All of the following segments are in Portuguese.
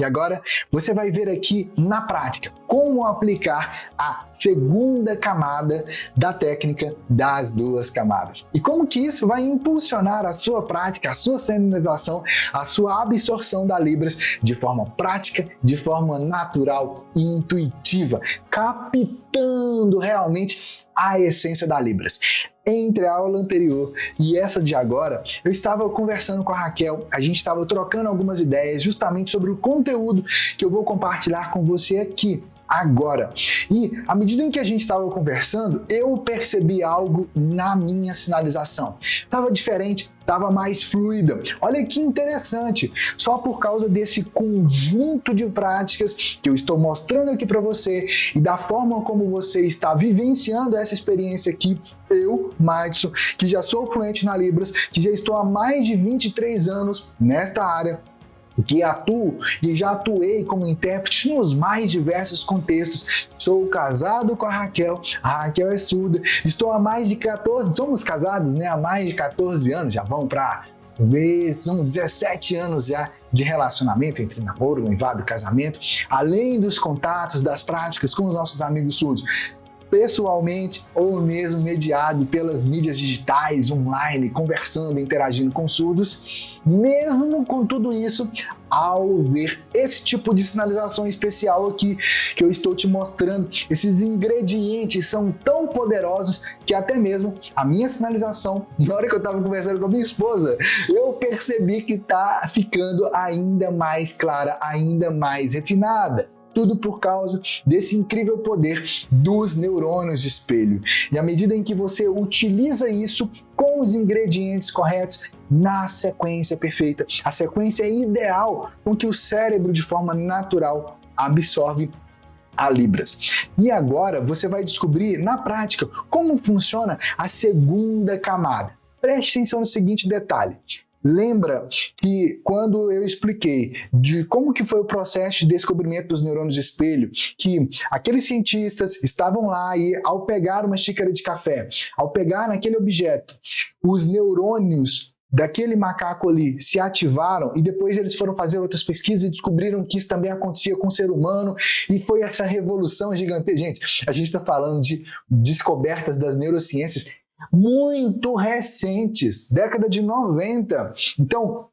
E agora você vai ver aqui na prática como aplicar a segunda camada da técnica das duas camadas. E como que isso vai impulsionar a sua prática, a sua sinalização, a sua absorção da Libras de forma prática, de forma natural e intuitiva, captando realmente a essência da Libras. Entre a aula anterior e essa de agora, eu estava conversando com a Raquel, a gente estava trocando algumas ideias justamente sobre o conteúdo que eu vou compartilhar com você aqui agora. E à medida em que a gente estava conversando, eu percebi algo na minha sinalização. Estava diferente, estava mais fluida. Olha que interessante, só por causa desse conjunto de práticas que eu estou mostrando aqui para você e da forma como você está vivenciando essa experiência aqui, eu, Madison, que já sou fluente na Libras, que já estou há mais de 23 anos nesta área, que atuo e já atuei como intérprete nos mais diversos contextos. Sou casado com a Raquel é surda, estou há mais de 14, somos casados, né, há mais de 14 anos, já vão para são 17 anos já de relacionamento entre namoro, noivado e casamento, além dos contatos, das práticas com os nossos amigos surdos, pessoalmente ou mesmo mediado pelas mídias digitais, online, conversando, interagindo com surdos. Mesmo com tudo isso, ao ver esse tipo de sinalização especial aqui que eu estou te mostrando, esses ingredientes são tão poderosos que até mesmo a minha sinalização, na hora que eu estava conversando com a minha esposa, eu percebi que está ficando ainda mais clara, ainda mais refinada. Tudo por causa desse incrível poder dos neurônios de espelho. E à medida em que você utiliza isso com os ingredientes corretos, na sequência perfeita, a sequência ideal com que o cérebro, de forma natural, absorve a Libras. E agora você vai descobrir na prática como funciona a segunda camada. Preste atenção no seguinte detalhe. Lembra que quando eu expliquei de como que foi o processo de descobrimento dos neurônios de espelho, que aqueles cientistas estavam lá e ao pegar uma xícara de café, ao pegar naquele objeto, os neurônios daquele macaco ali se ativaram e depois eles foram fazer outras pesquisas e descobriram que isso também acontecia com o ser humano e foi essa revolução gigantesca. Gente, a gente está falando de descobertas das neurociências muito recentes, década de 90. Então,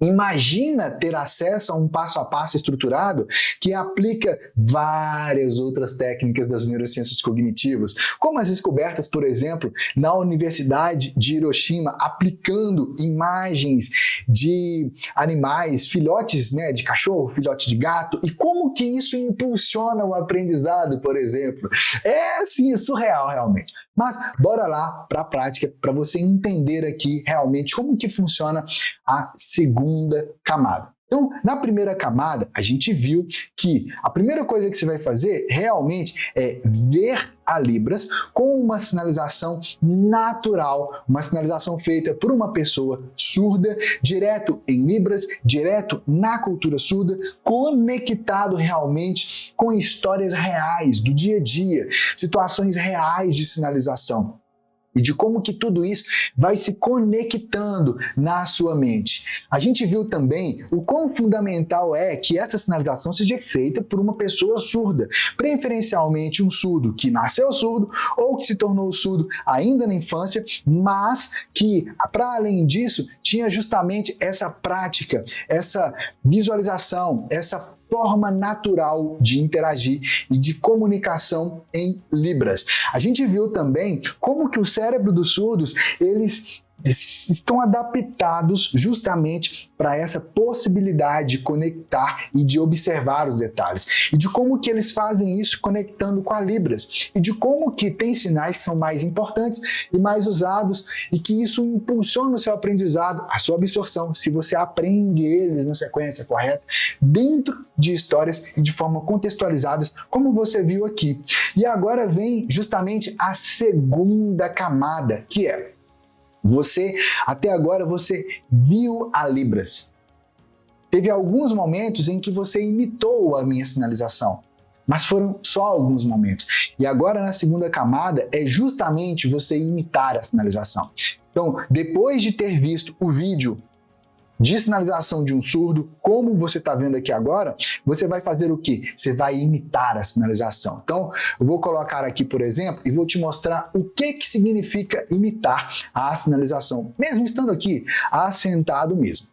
imagina ter acesso a um passo a passo estruturado que aplica várias outras técnicas das neurociências cognitivas, como as descobertas, por exemplo, na Universidade de Hiroshima, aplicando imagens de animais, filhotes, né, de cachorro, filhote de gato, e como que isso impulsiona o aprendizado, por exemplo. É surreal realmente. Mas bora lá para a prática, para você entender aqui realmente como que funciona a segunda camada. Então, na primeira camada, a gente viu que a primeira coisa que você vai fazer realmente é ver a Libras com uma sinalização natural, uma sinalização feita por uma pessoa surda, direto em Libras, direto na cultura surda, conectado realmente com histórias reais do dia a dia, situações reais de sinalização. E de como que tudo isso vai se conectando na sua mente. A gente viu também o quão fundamental é que essa sinalização seja feita por uma pessoa surda, preferencialmente um surdo que nasceu surdo ou que se tornou surdo ainda na infância, mas que, para além disso, tinha justamente essa prática, essa visualização, essa forma natural de interagir e de comunicação em Libras. A gente viu também como que o cérebro dos surdos, eles estão adaptados justamente para essa possibilidade de conectar e de observar os detalhes. E de como que eles fazem isso conectando com a Libras. E de como que tem sinais que são mais importantes e mais usados e que isso impulsiona o seu aprendizado, a sua absorção, se você aprende eles na sequência correta, dentro de histórias e de forma contextualizadas, como você viu aqui. E agora vem justamente a segunda camada, que é até agora você viu a Libras. Teve alguns momentos em que você imitou a minha sinalização, mas foram só alguns momentos. E agora na segunda camada é justamente você imitar a sinalização. Então, depois de ter visto o vídeo de sinalização de um surdo, como você está vendo aqui agora, você vai fazer o quê? Você vai imitar a sinalização. Então, eu vou colocar aqui, por exemplo, e vou te mostrar o que significa imitar a sinalização, mesmo estando aqui, assentado mesmo.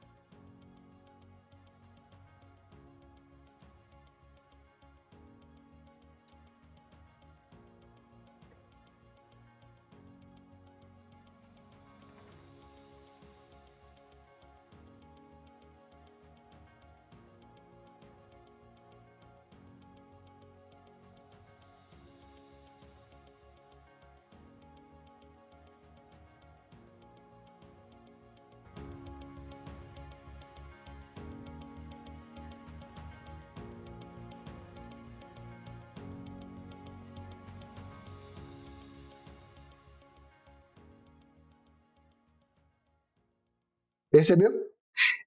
Percebeu?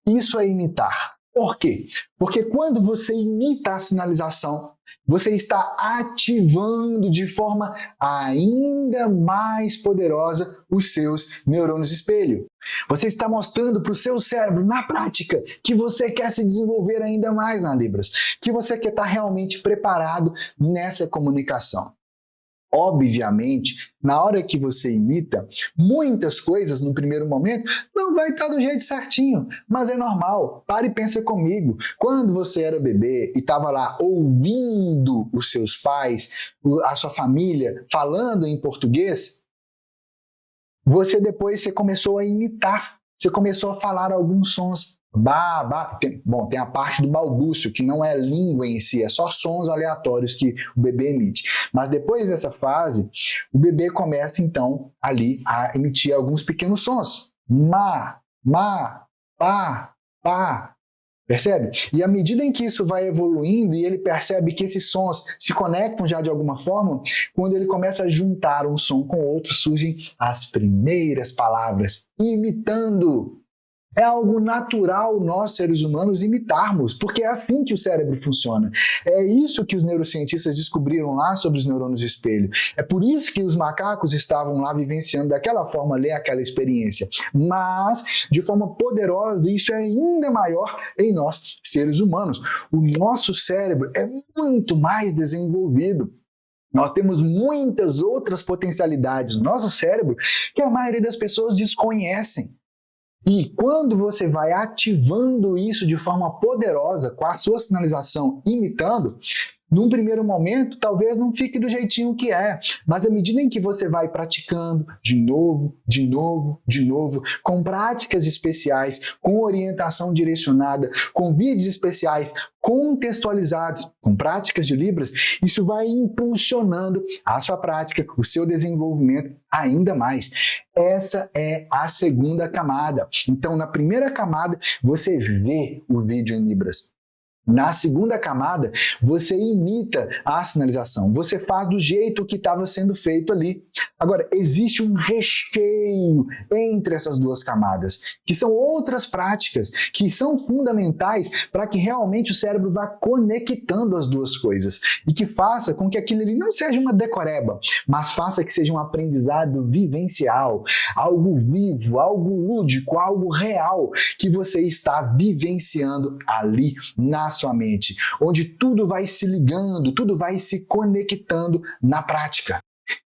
Isso é imitar. Por quê? Porque quando você imita a sinalização, você está ativando de forma ainda mais poderosa os seus neurônios espelho. Você está mostrando para o seu cérebro, na prática, que você quer se desenvolver ainda mais na Libras, que você quer estar realmente preparado nessa comunicação. Obviamente, na hora que você imita, muitas coisas no primeiro momento não vai estar do jeito certinho, mas é normal. Para e pensa comigo. Quando você era bebê e estava lá ouvindo os seus pais, a sua família falando em português, você começou a imitar, você começou a falar alguns sons. Tem a parte do balbúcio, que não é língua em si, é só sons aleatórios que o bebê emite. Mas depois dessa fase, o bebê começa então ali a emitir alguns pequenos sons. Pá. Percebe? E à medida em que isso vai evoluindo e ele percebe que esses sons se conectam já de alguma forma, quando ele começa a juntar um som com outro, surgem as primeiras palavras, imitando. É algo natural nós, seres humanos, imitarmos, porque é assim que o cérebro funciona. É isso que os neurocientistas descobriram lá sobre os neurônios espelho. É por isso que os macacos estavam lá vivenciando daquela forma ali aquela experiência. Mas, de forma poderosa, isso é ainda maior em nós, seres humanos. O nosso cérebro é muito mais desenvolvido. Nós temos muitas outras potencialidades no nosso cérebro que a maioria das pessoas desconhecem. E quando você vai ativando isso de forma poderosa, com a sua sinalização imitando, num primeiro momento, talvez não fique do jeitinho que é, mas à medida em que você vai praticando de novo, com práticas especiais, com orientação direcionada, com vídeos especiais, contextualizados, com práticas de Libras, isso vai impulsionando a sua prática, o seu desenvolvimento ainda mais. Essa é a segunda camada. Então, na primeira camada, você vê o vídeo em Libras. Na segunda camada, você imita a sinalização, você faz do jeito que estava sendo feito ali. Agora, existe um recheio entre essas duas camadas, que são outras práticas, que são fundamentais para que realmente o cérebro vá conectando as duas coisas e que faça com que aquilo ali não seja uma decoreba, mas faça que seja um aprendizado vivencial, algo vivo, algo lúdico, algo real que você está vivenciando ali na sua mente, onde tudo vai se ligando, tudo vai se conectando na prática.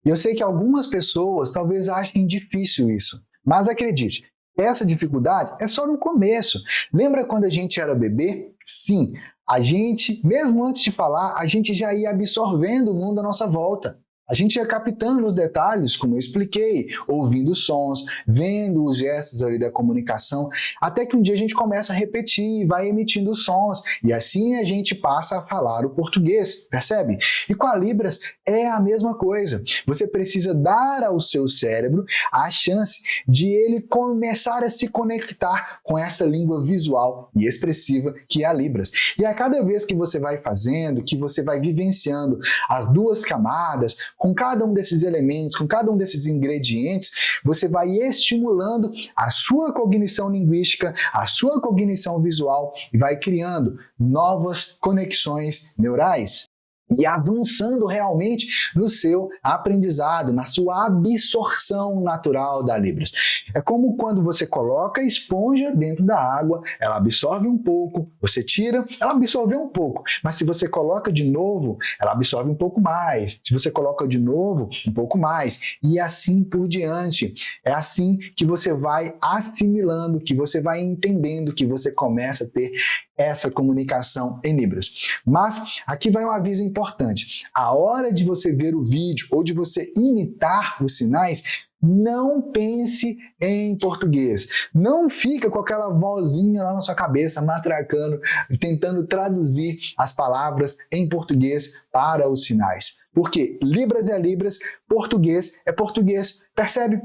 E eu sei que algumas pessoas talvez achem difícil isso, mas acredite, essa dificuldade é só no começo. Lembra quando a gente era bebê? Sim, a gente, mesmo antes de falar, a gente já ia absorvendo o mundo à nossa volta. A gente ia captando os detalhes, como eu expliquei, ouvindo sons, vendo os gestos ali da comunicação, até que um dia a gente começa a repetir, vai emitindo sons, e assim a gente passa a falar o português, percebe? E com a Libras é a mesma coisa. Você precisa dar ao seu cérebro a chance de ele começar a se conectar com essa língua visual e expressiva que é a Libras. E a cada vez que você vai fazendo, que você vai vivenciando as duas camadas, com cada um desses elementos, com cada um desses ingredientes, você vai estimulando a sua cognição linguística, a sua cognição visual e vai criando novas conexões neurais. e avançando realmente no seu aprendizado, na sua absorção natural da Libras. É como quando você coloca a esponja dentro da água, ela absorve um pouco, você tira, ela absorveu um pouco, mas se você coloca de novo, ela absorve um pouco mais, se você coloca de novo, um pouco mais, e assim por diante. É assim que você vai assimilando, que você vai entendendo, que você começa a ter essa comunicação em Libras. Mas aqui vai um aviso importante. A hora de você ver o vídeo ou de você imitar os sinais, não pense em português. Não fica com aquela vozinha lá na sua cabeça, matracando, tentando traduzir as palavras em português para os sinais. Porque Libras é Libras, português é português. Percebe?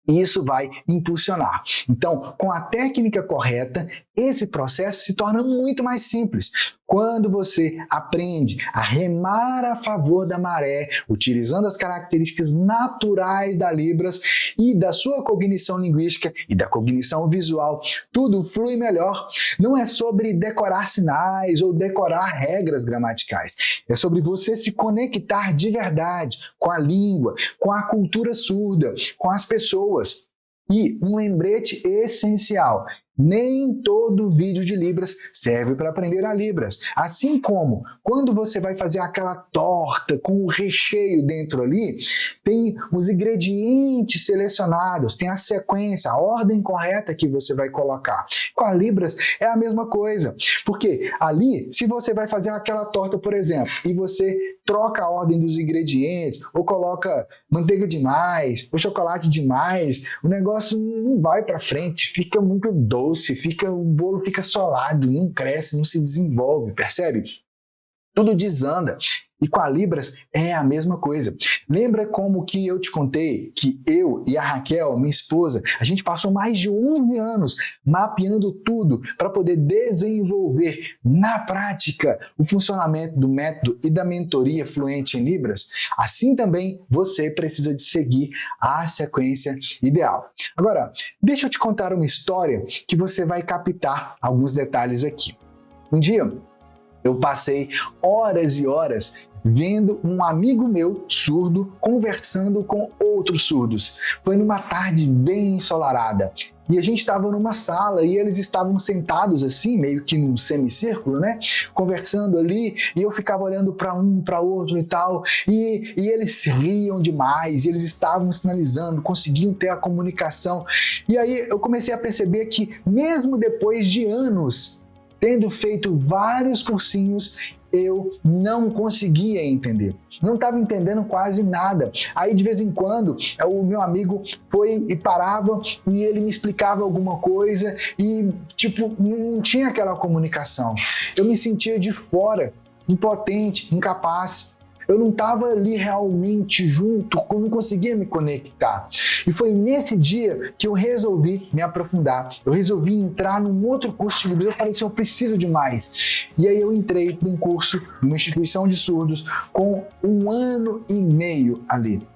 E isso vai impulsionar. Então, com a técnica correta, esse processo se torna muito mais simples. Quando você aprende a remar a favor da maré, utilizando as características naturais da Libras e da sua cognição linguística e da cognição visual, tudo flui melhor. Não é sobre decorar sinais ou decorar regras gramaticais. É sobre você se conectar de verdade com a língua, com a cultura surda, com as pessoas. E um lembrete essencial: nem todo vídeo de Libras serve para aprender a Libras. Assim como quando você vai fazer aquela torta com o recheio dentro ali, tem os ingredientes selecionados, tem a sequência, a ordem correta que você vai colocar. Com a Libras é a mesma coisa, porque ali, se você vai fazer aquela torta, por exemplo, e você troca a ordem dos ingredientes, ou coloca manteiga demais, ou chocolate demais, o negócio não vai para frente, fica muito doce, o bolo fica solado, não cresce, não se desenvolve, percebe? Tudo desanda. E com a Libras é a mesma coisa. Lembra como que eu te contei que eu e a Raquel, minha esposa, a gente passou mais de 11 anos mapeando tudo para poder desenvolver na prática o funcionamento do método e da mentoria fluente em Libras? Assim também você precisa de seguir a sequência ideal. Agora, deixa eu te contar uma história que você vai captar alguns detalhes aqui. Um dia, eu passei horas e horas vendo um amigo meu surdo conversando com outros surdos. Foi numa tarde bem ensolarada. E a gente estava numa sala e eles estavam sentados assim, meio que num semicírculo, né? Conversando ali, e eu ficava olhando para um, para outro e tal. E eles riam demais, e eles estavam sinalizando, conseguiam ter a comunicação. E aí eu comecei a perceber que mesmo depois de anos, tendo feito vários cursinhos, eu não conseguia entender. Não estava entendendo quase nada. Aí, de vez em quando, o meu amigo foi e parava e ele me explicava alguma coisa e, não tinha aquela comunicação. Eu me sentia de fora, impotente, incapaz. Eu não estava ali realmente junto, eu não conseguia me conectar. E foi nesse dia que eu resolvi me aprofundar. Eu resolvi entrar num outro curso de Libras. Eu falei assim, eu preciso de mais. E aí eu entrei num curso, numa instituição de surdos, com 1 ano e meio ali,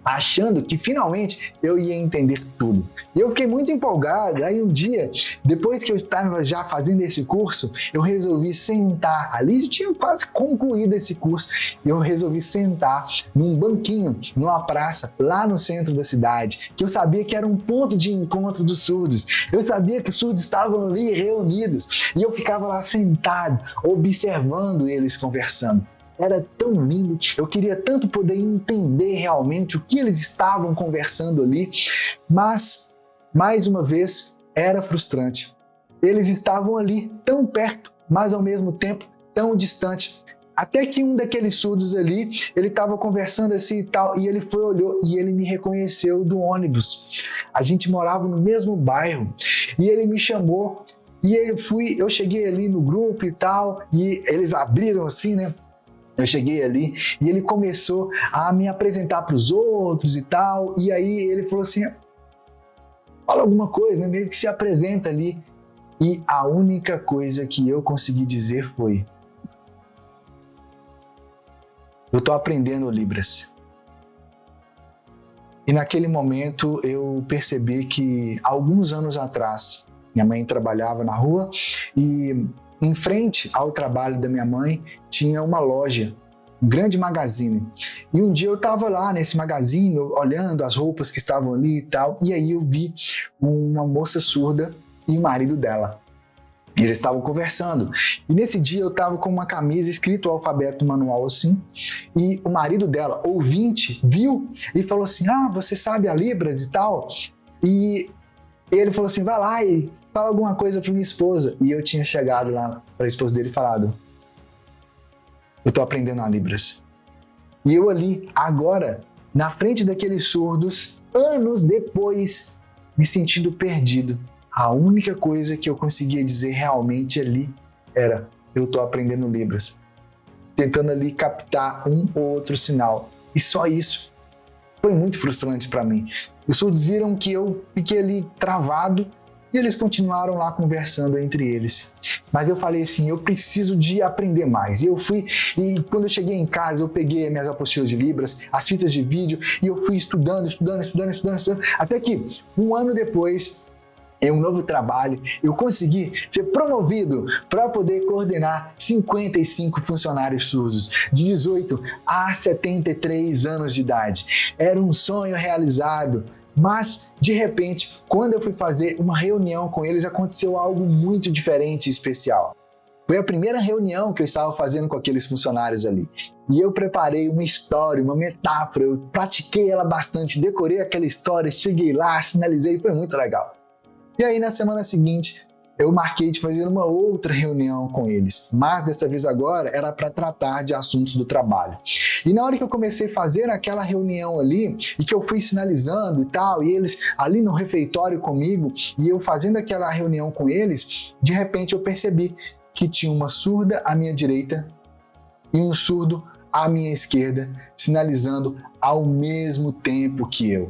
achando que finalmente eu ia entender tudo. E eu fiquei muito empolgado. Aí um dia, depois que eu estava já fazendo esse curso, eu resolvi sentar ali, eu tinha quase concluído esse curso, e eu resolvi sentar num banquinho, numa praça, lá no centro da cidade, que eu sabia que era um ponto de encontro dos surdos. Eu sabia que os surdos estavam ali reunidos, e eu ficava lá sentado, observando eles conversando. Era tão lindo, eu queria tanto poder entender realmente o que eles estavam conversando ali, mas, mais uma vez, era frustrante. Eles estavam ali, tão perto, mas ao mesmo tempo tão distante. Até que um daqueles surdos ali, ele estava conversando assim e tal, e ele foi, olhou e ele me reconheceu do ônibus. A gente morava no mesmo bairro, e ele me chamou, e eu cheguei ali no grupo e tal, e eles abriram assim, né? Eu cheguei ali e ele começou a me apresentar para os outros e tal, e aí ele falou assim, fala alguma coisa, né? Meio que se apresenta ali. E a única coisa que eu consegui dizer foi, eu estou aprendendo Libras. E naquele momento eu percebi que alguns anos atrás, minha mãe trabalhava na rua e em frente ao trabalho da minha mãe tinha uma loja um grande magazine. E um dia eu estava lá nesse magazine, olhando as roupas que estavam ali e tal, e aí eu vi uma moça surda e o marido dela. E eles estavam conversando. E nesse dia eu estava com uma camisa escrito o alfabeto manual assim, e o marido dela, ouvinte, viu e falou assim: você sabe a Libras e tal? E ele falou assim: vai lá e fala alguma coisa para minha esposa. E eu tinha chegado lá para a esposa dele e falado: eu tô aprendendo a Libras. E eu ali, agora, na frente daqueles surdos, anos depois, me sentindo perdido. A única coisa que eu conseguia dizer realmente ali era: eu tô aprendendo Libras. Tentando ali captar um ou outro sinal. E só isso. Foi muito frustrante para mim. Os surdos viram que eu fiquei ali travado e eles continuaram lá conversando entre eles. Mas eu falei assim: eu preciso de aprender mais. E eu fui, e quando eu cheguei em casa, eu peguei minhas apostilas de Libras, as fitas de vídeo, e eu fui estudando, até que, um ano depois, em um novo trabalho, eu consegui ser promovido para poder coordenar 55 funcionários surdos, de 18 a 73 anos de idade. Era um sonho realizado, mas, de repente, quando eu fui fazer uma reunião com eles, aconteceu algo muito diferente e especial. Foi a primeira reunião que eu estava fazendo com aqueles funcionários ali. E eu preparei uma história, uma metáfora, eu pratiquei ela bastante, decorei aquela história, cheguei lá, sinalizei, foi muito legal. E aí, na semana seguinte, eu marquei de fazer uma outra reunião com eles, mas dessa vez agora era para tratar de assuntos do trabalho. E na hora que eu comecei a fazer aquela reunião ali, e que eu fui sinalizando e tal, e eles ali no refeitório comigo, e eu fazendo aquela reunião com eles, de repente eu percebi que tinha uma surda à minha direita e um surdo à minha esquerda, sinalizando ao mesmo tempo que eu.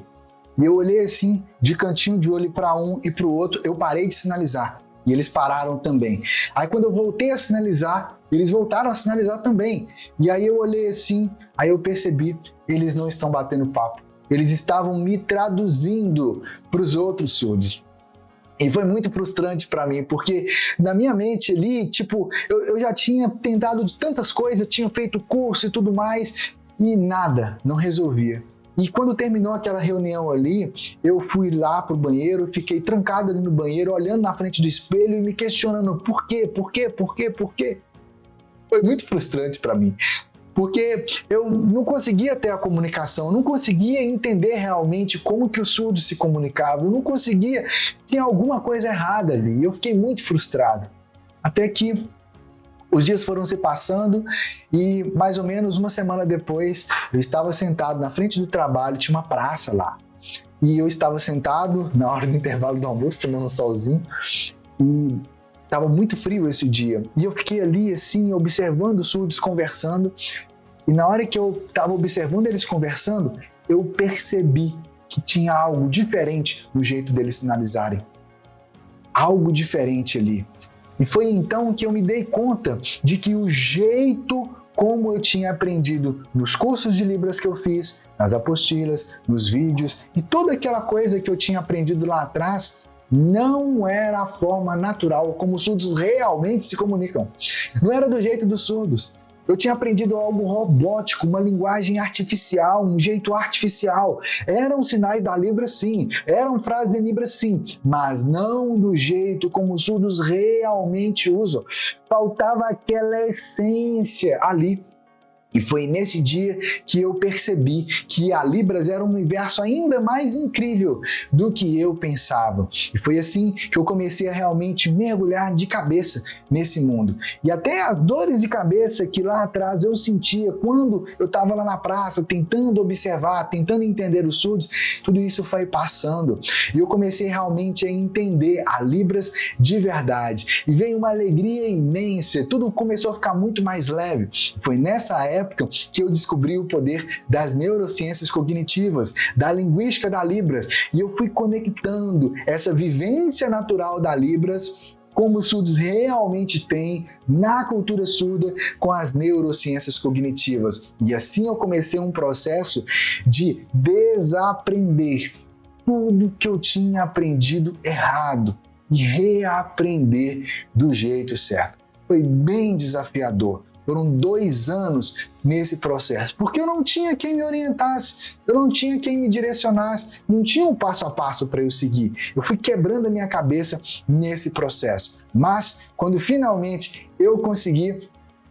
E eu olhei assim, de cantinho de olho para um e para o outro, eu parei de sinalizar. E eles pararam também. Aí quando eu voltei a sinalizar, eles voltaram a sinalizar também. E aí eu olhei assim, aí eu percebi, eles não estão batendo papo. Eles estavam me traduzindo para os outros surdos. E foi muito frustrante para mim, porque na minha mente ali, eu já tinha tentado de tantas coisas, tinha feito curso e tudo mais, e nada, não resolvia. E quando terminou aquela reunião ali, eu fui lá pro banheiro, fiquei trancado ali no banheiro, olhando na frente do espelho e me questionando por quê? Foi muito frustrante para mim, porque eu não conseguia ter a comunicação, não conseguia entender realmente como que os surdos se comunicavam, eu não conseguia, tinha alguma coisa errada ali, eu fiquei muito frustrado. Até que os dias foram se passando e mais ou menos uma semana depois eu estava sentado na frente do trabalho, tinha uma praça lá. E eu estava sentado na hora do intervalo do almoço, tomando um solzinho, e estava muito frio esse dia. E eu fiquei ali assim, observando os surdos conversando, e na hora que eu estava observando eles conversando, eu percebi que tinha algo diferente no jeito deles sinalizarem. Algo diferente ali. E foi então que eu me dei conta de que o jeito como eu tinha aprendido nos cursos de Libras que eu fiz, nas apostilas, nos vídeos e toda aquela coisa que eu tinha aprendido lá atrás, não era a forma natural como os surdos realmente se comunicam. Não era do jeito dos surdos. Eu tinha aprendido algo robótico, uma linguagem artificial, um jeito artificial. Eram sinais da Libras, sim. Eram frases em Libras, sim. Mas não do jeito como os surdos realmente usam. Faltava aquela essência ali. E foi nesse dia que eu percebi que a Libras era um universo ainda mais incrível do que eu pensava. E foi assim que eu comecei a realmente mergulhar de cabeça nesse mundo. E até as dores de cabeça que lá atrás eu sentia quando eu estava lá na praça, tentando observar, tentando entender os surdos, tudo isso foi passando. E eu comecei realmente a entender a Libras de verdade. E veio uma alegria imensa, tudo começou a ficar muito mais leve. Foi nessa época que eu descobri o poder das neurociências cognitivas, da linguística da Libras, e eu fui conectando essa vivência natural da Libras, como os surdos realmente têm na cultura surda, com as neurociências cognitivas. E assim eu comecei um processo de desaprender tudo que eu tinha aprendido errado e reaprender do jeito certo. Foi bem desafiador. Foram 2 anos nesse processo, porque eu não tinha quem me orientasse, eu não tinha quem me direcionasse, não tinha um passo a passo para eu seguir. Eu fui quebrando a minha cabeça nesse processo. Mas, quando finalmente eu consegui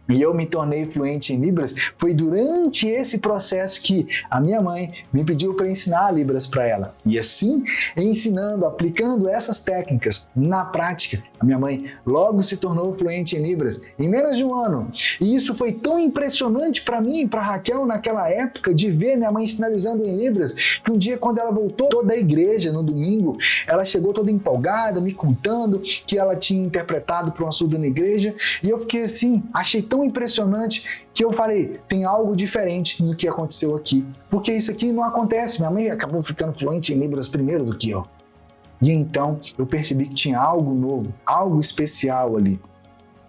e eu me tornei fluente em Libras, foi durante esse processo que a minha mãe me pediu para ensinar Libras para ela. E assim, ensinando, aplicando essas técnicas na prática, a minha mãe logo se tornou fluente em Libras em menos de um ano. E isso foi tão impressionante para mim e para Raquel naquela época, de ver minha mãe sinalizando em Libras, que um dia, quando ela voltou da igreja no domingo, ela chegou toda empolgada, me contando que ela tinha interpretado para uma surda na igreja, e eu fiquei assim, achei tão impressionante que eu falei, tem algo diferente no que aconteceu aqui, porque isso aqui não acontece. Minha mãe acabou ficando fluente em Libras primeiro do que eu. E então eu percebi que tinha algo novo, algo especial ali.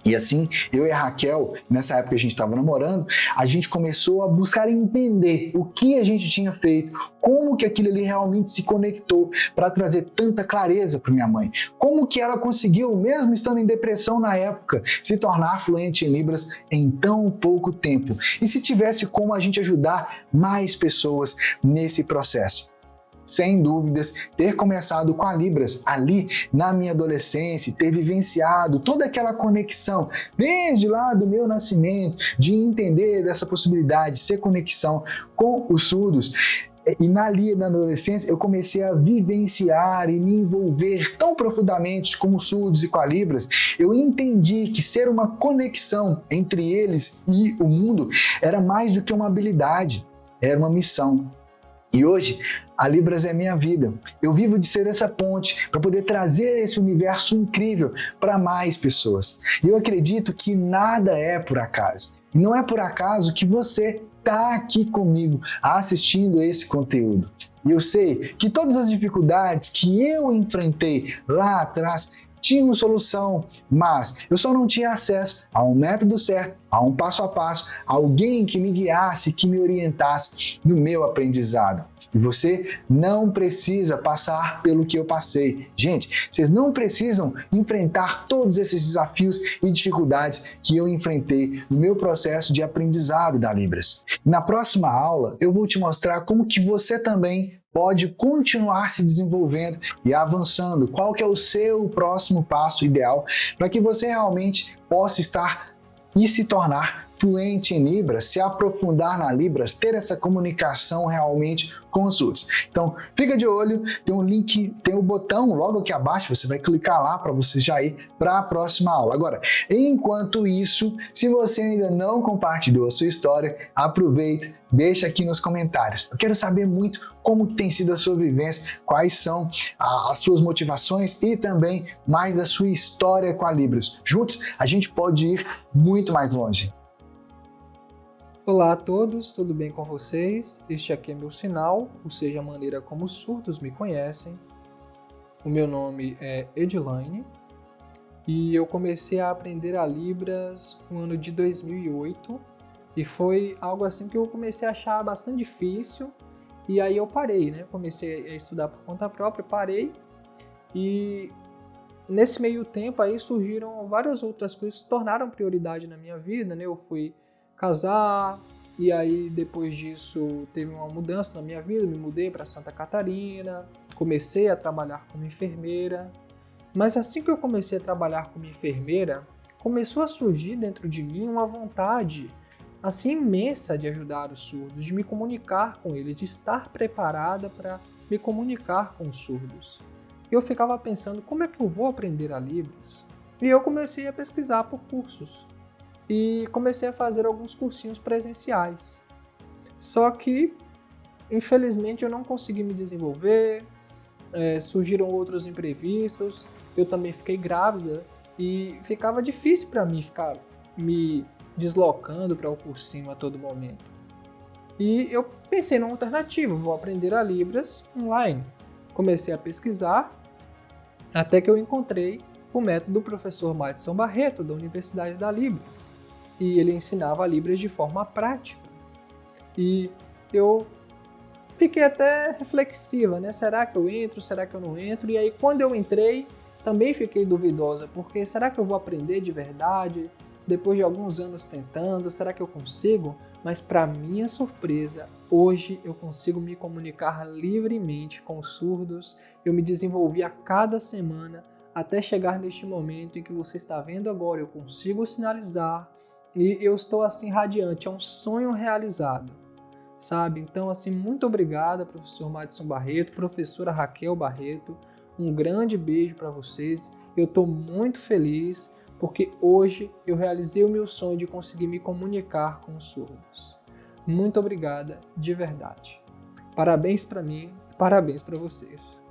E assim, eu e a Raquel, nessa época que a gente estava namorando, a gente começou a buscar entender o que a gente tinha feito, como que aquilo ali realmente se conectou para trazer tanta clareza para minha mãe. Como que ela conseguiu, mesmo estando em depressão na época, se tornar fluente em Libras em tão pouco tempo. E se tivesse como a gente ajudar mais pessoas nesse processo. Sem dúvidas, ter começado com a Libras ali na minha adolescência, ter vivenciado toda aquela conexão desde lá do meu nascimento, de entender dessa possibilidade de ser conexão com os surdos. E na adolescência eu comecei a vivenciar e me envolver tão profundamente com os surdos e com a Libras. Eu entendi que ser uma conexão entre eles e o mundo era mais do que uma habilidade, era uma missão. E hoje, a Libras é minha vida. Eu vivo de ser essa ponte para poder trazer esse universo incrível para mais pessoas. E eu acredito que nada é por acaso. E não é por acaso que você está aqui comigo assistindo esse conteúdo. E eu sei que todas as dificuldades que eu enfrentei lá atrás tinham solução, mas eu só não tinha acesso a um método certo, a um passo a passo, a alguém que me guiasse, que me orientasse no meu aprendizado. E você não precisa passar pelo que eu passei. Gente, vocês não precisam enfrentar todos esses desafios e dificuldades que eu enfrentei no meu processo de aprendizado da Libras. Na próxima aula, eu vou te mostrar como que você também pode continuar se desenvolvendo e avançando. Qual que é o seu próximo passo ideal para que você realmente possa estar e se tornar fluente em Libras, se aprofundar na Libras, ter essa comunicação realmente com os surdos. Então, fica de olho, tem um link, tem um botão logo aqui abaixo, você vai clicar lá para você já ir para a próxima aula. Agora, enquanto isso, se você ainda não compartilhou a sua história, aproveita, deixa aqui nos comentários. Eu quero saber muito como tem sido a sua vivência, quais são as suas motivações e também mais a sua história com a Libras. Juntos, a gente pode ir muito mais longe. Olá a todos, tudo bem com vocês? Este aqui é meu sinal, ou seja, a maneira como os surdos me conhecem. O meu nome é Edilaine e eu comecei a aprender a Libras no ano de 2008 e foi algo assim que eu comecei a achar bastante difícil e aí eu parei, né? Comecei a estudar por conta própria, parei e nesse meio tempo aí surgiram várias outras coisas que se tornaram prioridade na minha vida, né? Eu fui casar, e aí depois disso teve uma mudança na minha vida, me mudei para Santa Catarina, comecei a trabalhar como enfermeira, mas assim que eu comecei a trabalhar como enfermeira, começou a surgir dentro de mim uma vontade assim imensa de ajudar os surdos, de me comunicar com eles, de estar preparada para me comunicar com os surdos. E eu ficava pensando, como é que eu vou aprender a Libras? E eu comecei a pesquisar por cursos. E comecei a fazer alguns cursinhos presenciais. Só que, infelizmente, eu não consegui me desenvolver, surgiram outros imprevistos, eu também fiquei grávida e ficava difícil para mim ficar me deslocando para o cursinho a todo momento. E eu pensei numa alternativa, vou aprender a Libras online. Comecei a pesquisar, até que eu encontrei o método do professor Madison Barreto, da Universidade da Libras. E ele ensinava a Libras de forma prática. E eu fiquei até reflexiva, né? Será que eu entro? Será que eu não entro? E aí, quando eu entrei, também fiquei duvidosa, porque será que eu vou aprender de verdade? depois de alguns anos tentando, será que eu consigo? Mas para minha surpresa, hoje eu consigo me comunicar livremente com os surdos. Eu me desenvolvi a cada semana até chegar neste momento em que você está vendo agora. Eu consigo sinalizar e eu estou assim radiante, é um sonho realizado, sabe? Então, assim, muito obrigada, professor Madison Barreto, professora Raquel Barreto. Um grande beijo para vocês. Eu estou muito feliz porque hoje eu realizei o meu sonho de conseguir me comunicar com os surdos. Muito obrigada, de verdade. Parabéns para mim, parabéns para vocês.